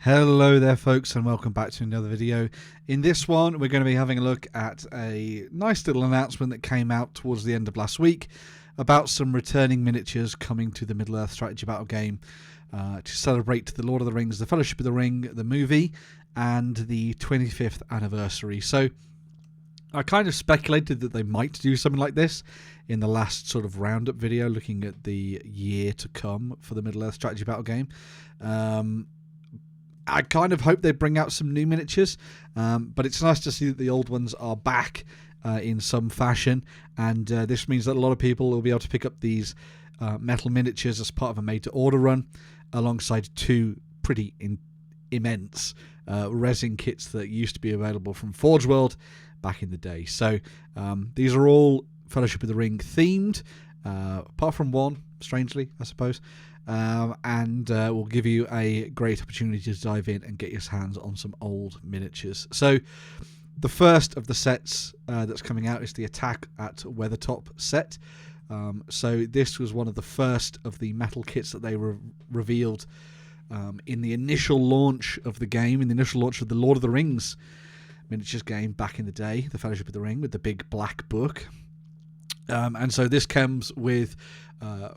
Hello there folks, and welcome back to another video. In this one we're going to be having a look at a nice little announcement that came out towards the end of last week about some returning miniatures coming to the Middle-earth strategy battle game to celebrate the Lord of the Rings, the Fellowship of the Ring, the movie, and the 25th anniversary. So I kind of speculated that they might do something like this in the last sort of roundup video looking at the year to come for the Middle-earth strategy battle game. I kind of hope they bring out some new miniatures, but it's nice to see that the old ones are back in some fashion, and this means that a lot of people will be able to pick up these metal miniatures as part of a made-to-order run, alongside two pretty immense resin kits that used to be available from Forge World back in the day. So these are all Fellowship of the Ring themed, apart from one, strangely, I suppose. And will give you a great opportunity to dive in and get your hands on some old miniatures. So the first of the sets that's coming out is the Attack at Weathertop set. So this was one of the first of the metal kits that they revealed in the initial launch of the game, in the initial launch of the Lord of the Rings miniatures game back in the day, the Fellowship of the Ring, with the big black book. And so this comes with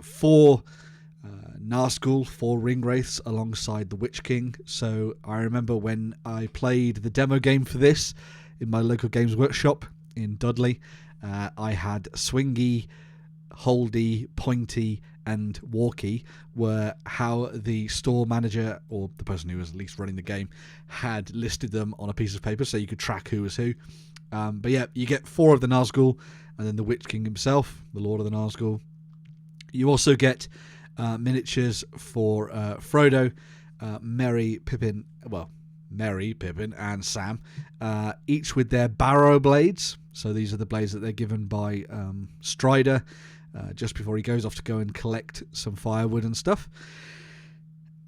four Nazgul, 4 ring wraiths alongside the Witch King. So I remember when I played the demo game for this in my local games workshop in Dudley, I had Swingy, Holdy, Pointy and Walkie were how the store manager, or the person who was at least running the game, had listed them on a piece of paper so you could track who was who. But yeah, you get 4 of the Nazgul and then the Witch King himself, the Lord of the Nazgul. You also get miniatures for Frodo, Merry, Pippin, and Sam, each with their barrow blades. So these are the blades that they're given by Strider just before he goes off to go and collect some firewood and stuff.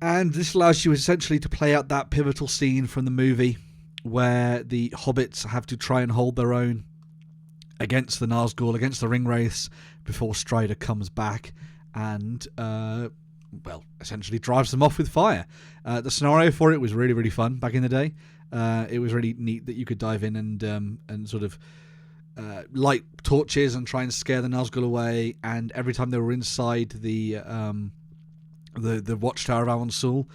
And this allows you essentially to play out that pivotal scene from the movie where the hobbits have to try and hold their own against the Nazgul, against the Ringwraiths, before Strider comes back and essentially drives them off with fire. The scenario for it was really, really fun back in the day. It was really neat that you could dive in and sort of light torches and try and scare the Nazgul away. And every time they were inside the watchtower of Amon Sûl,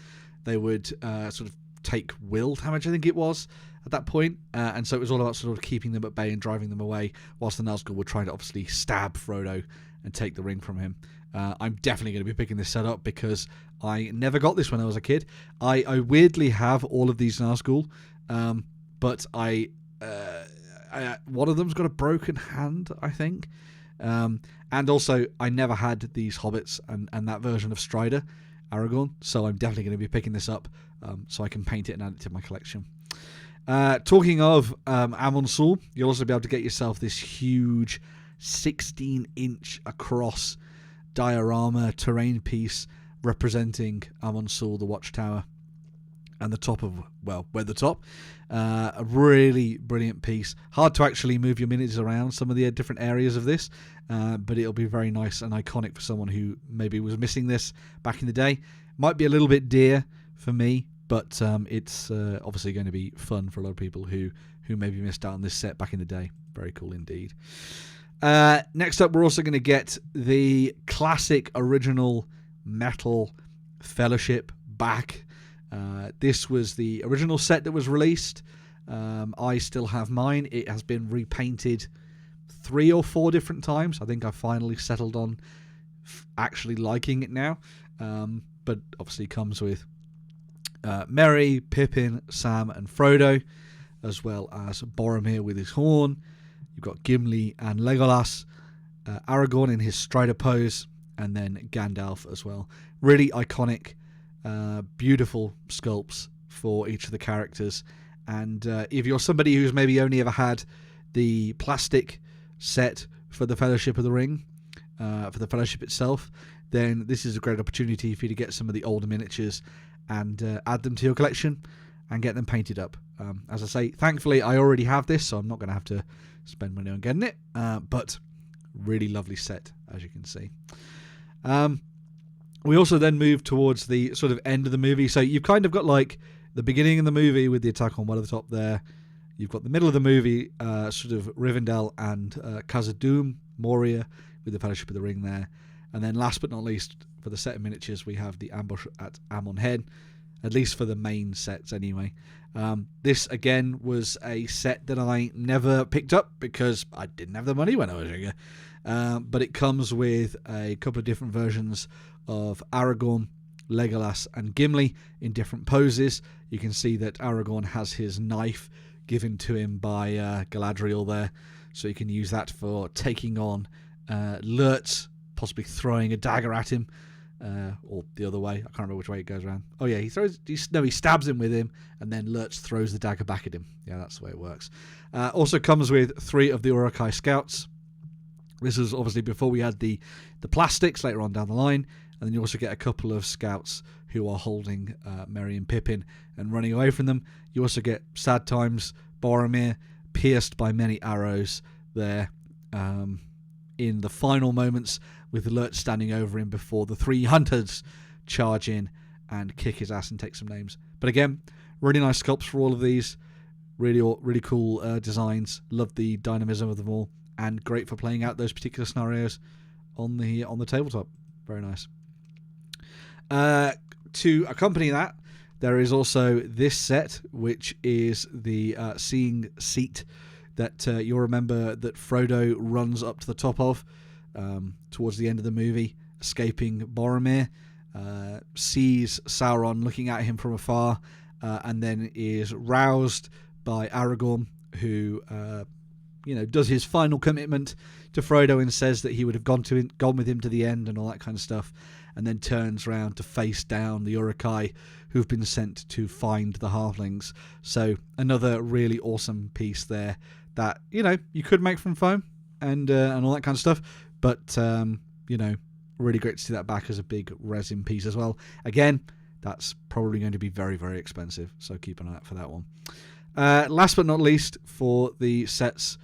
they would sort of take will damage, I think it was, at that point. And so it was all about sort of keeping them at bay and driving them away, whilst the Nazgul were trying to obviously stab Frodo and take the ring from him. I'm definitely going to be picking this set up because I never got this when I was a kid. I weirdly have all of these Nazgul, but one of them's got a broken hand, I think. And also, I never had these hobbits and that version of Strider, Aragorn, so I'm definitely going to be picking this up so I can paint it and add it to my collection. Talking of Amon Sûl, you'll also be able to get yourself this huge 16-inch across diorama terrain piece representing Amon Sûl, the Watchtower, and the top of, Weathertop. A really brilliant piece. Hard to actually move your miniatures around some of the different areas of this, but it'll be very nice and iconic for someone who maybe was missing this back in the day. Might be a little bit dear for me, but it's obviously going to be fun for a lot of people who maybe missed out on this set back in the day. Very cool indeed. Next up, we're also going to get the classic original metal Fellowship back. This was the original set that was released. I still have mine. It has been repainted 3 or 4 different times. I think I finally settled on actually liking it now. But obviously comes with Merry, Pippin, Sam and Frodo, as well as Boromir with his horn. You've got Gimli and Legolas, Aragorn in his Strider pose, and then Gandalf as well. Really iconic, beautiful sculpts for each of the characters. And if you're somebody who's maybe only ever had the plastic set for the Fellowship of the Ring, for the Fellowship itself, then this is a great opportunity for you to get some of the older miniatures and add them to your collection and get them painted up. As I say, thankfully I already have this, so I'm not going to have to spend money on getting it, but really lovely set, as you can see. We also then move towards the sort of end of the movie, so you've kind of got like the beginning of the movie with the attack on Weathertop there. You've got the middle of the movie, sort of Rivendell and Khazad-dûm, Moria, with the Fellowship of the Ring there. And then last but not least, for the set of miniatures, we have the ambush at Amon Hen, at least for the main sets anyway. This, again, was a set that I never picked up because I didn't have the money when I was younger. But it comes with a couple of different versions of Aragorn, Legolas and Gimli in different poses. You can see that Aragorn has his knife given to him by Galadriel there, so you can use that for taking on LotR, possibly throwing a dagger at him, or the other way. I can't remember which way it goes around. Oh yeah, he stabs him with him, and then LotR throws the dagger back at him. Yeah, that's the way it works. Also comes with 3 of the Uruk-hai scouts. This is obviously before we had the plastics later on down the line, and then you also get a couple of scouts who are holding Merry and Pippin and running away from them. You also get sad times Boromir pierced by many arrows there in the final moments, with LotR standing over him before the 3 hunters charge in and kick his ass and take some names. But again, really nice sculpts for all of these. Really cool designs. Love the dynamism of them all, and great for playing out those particular scenarios on the tabletop. Very nice. To accompany that, there is also this set, which is the Seeing Seat that you'll remember that Frodo runs up to the top of towards the end of the movie, escaping Boromir, sees Sauron looking at him from afar, and then is roused by Aragorn, who does his final commitment to Frodo and says that he would have gone with him to the end and all that kind of stuff, and then turns around to face down the Uruk-hai who've been sent to find the halflings. So another really awesome piece there that you could make from foam and all that kind of stuff, but really great to see that back as a big resin piece as well. Again, that's probably going to be very, very expensive, so keep an eye out for that one. Last but not least, for the sets,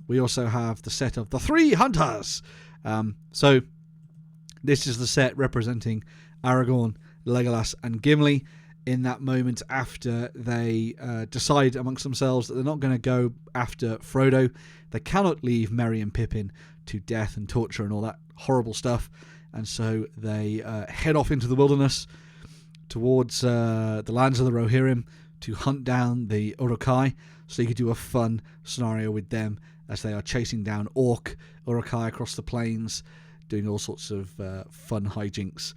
we also have the set of the 3 hunters. So this is the set representing Aragorn, Legolas and Gimli in that moment after they decide amongst themselves that they're not going to go after Frodo. They cannot leave Merry and Pippin to death and torture and all that horrible stuff, and so they head off into the wilderness towards the lands of the Rohirrim to hunt down the Uruk-hai, so you could do a fun scenario with them as they are chasing down Uruk-hai across the plains, doing all sorts of fun hijinks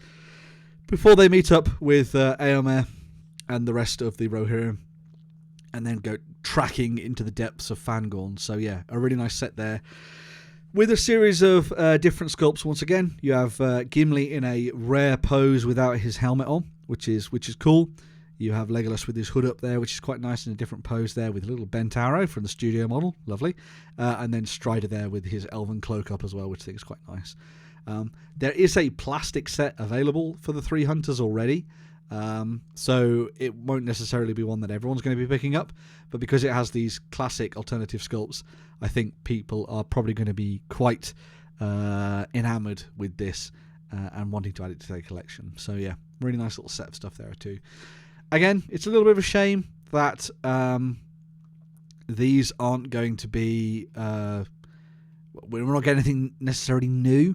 before they meet up with Éomer and the rest of the Rohirrim, and then go tracking into the depths of Fangorn. So yeah, a really nice set there, with a series of different sculpts. Once again, you have Gimli in a rare pose without his helmet on, which is cool. You have Legolas with his hood up there, which is quite nice, in a different pose there with a little bent arrow from the studio model. Lovely. And then Strider there with his elven cloak up as well, which I think is quite nice. There is a plastic set available for the 3 hunters already, so it won't necessarily be one that everyone's going to be picking up, but because it has these classic alternative sculpts, I think people are probably going to be quite enamoured with this and wanting to add it to their collection. So yeah, really nice little set of stuff there too. Again, it's a little bit of a shame that these aren't going to be... we're not getting anything necessarily new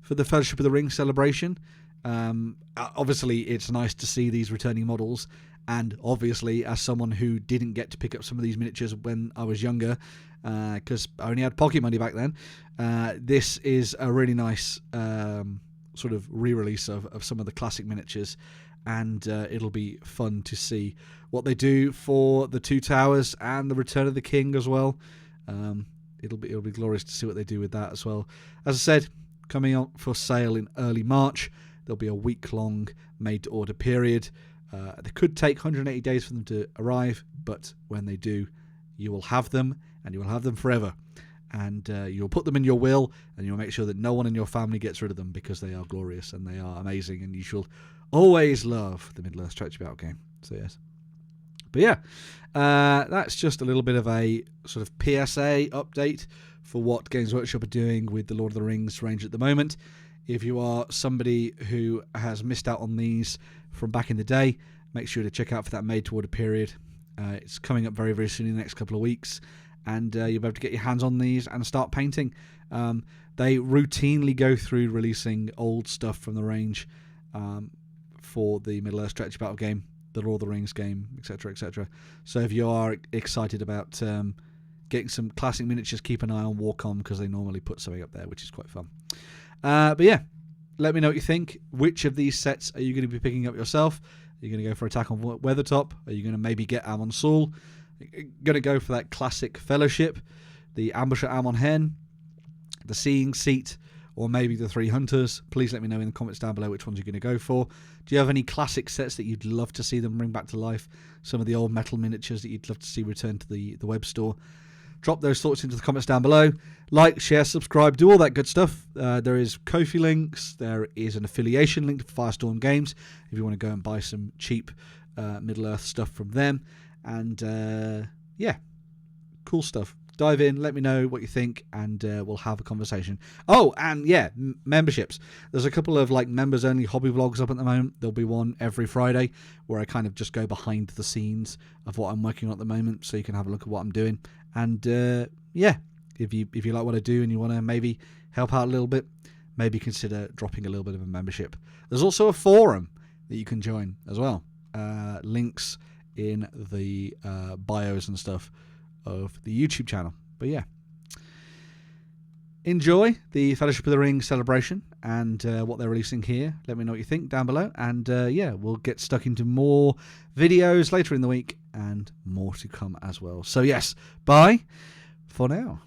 for the Fellowship of the Ring celebration. Obviously, it's nice to see these returning models, and obviously, as someone who didn't get to pick up some of these miniatures when I was younger, because I only had pocket money back then, this is a really nice sort of re-release of some of the classic miniatures, and it'll be fun to see what they do for the Two Towers and the Return of the King as well. It'll be glorious to see what they do with that as well. As I said, coming out for sale in early March. There'll be a week-long made-to-order period. They could take 180 days for them to arrive, but when they do, you will have them, and you will have them forever. And you'll put them in your will, and you'll make sure that no one in your family gets rid of them, because they are glorious and they are amazing, and you shall always love the Middle-earth Stretch About game. So yes. But yeah, that's just a little bit of a sort of PSA update for what Games Workshop are doing with the Lord of the Rings range at the moment. If you are somebody who has missed out on these from back in the day, make sure to check out for that made-to-order period. It's coming up very, very soon in the next couple of weeks, and you'll be able to get your hands on these and start painting. They routinely go through releasing old stuff from the range for the Middle-earth strategy battle game, the Lord of the Rings game, etc., etc. So if you are excited about getting some classic miniatures, keep an eye on Warcom, because they normally put something up there, which is quite fun. But yeah, let me know what you think. Which of these sets are you going to be picking up yourself? Are you going to go for Attack on Weathertop? Are you going to maybe get Amon Sûl? Going to go for that classic Fellowship, the Ambusher Amon Hen, the Seeing Seat, or maybe the 3 Hunters? Please let me know in the comments down below which ones you're going to go for. Do you have any classic sets that you'd love to see them bring back to life? Some of the old metal miniatures that you'd love to see return to the web store? Drop those thoughts into the comments down below. Like, share, subscribe, do all that good stuff. There is Ko-fi links. There is an affiliation link to Firestorm Games if you want to go and buy some cheap Middle-earth stuff from them. And yeah, cool stuff. Dive in, let me know what you think, and we'll have a conversation. Oh, and yeah, memberships. There's a couple of like members-only hobby vlogs up at the moment. There'll be one every Friday where I kind of just go behind the scenes of what I'm working on at the moment, so you can have a look at what I'm doing. And yeah, if you like what I do and you want to maybe help out a little bit, maybe consider dropping a little bit of a membership. There's also a forum that you can join as well. Links in the bios and stuff of the YouTube channel. But yeah, enjoy the Fellowship of the Ring celebration and what they're releasing here. Let me know what you think down below, and yeah, we'll get stuck into more videos later in the week and more to come as well. So yes, bye for now.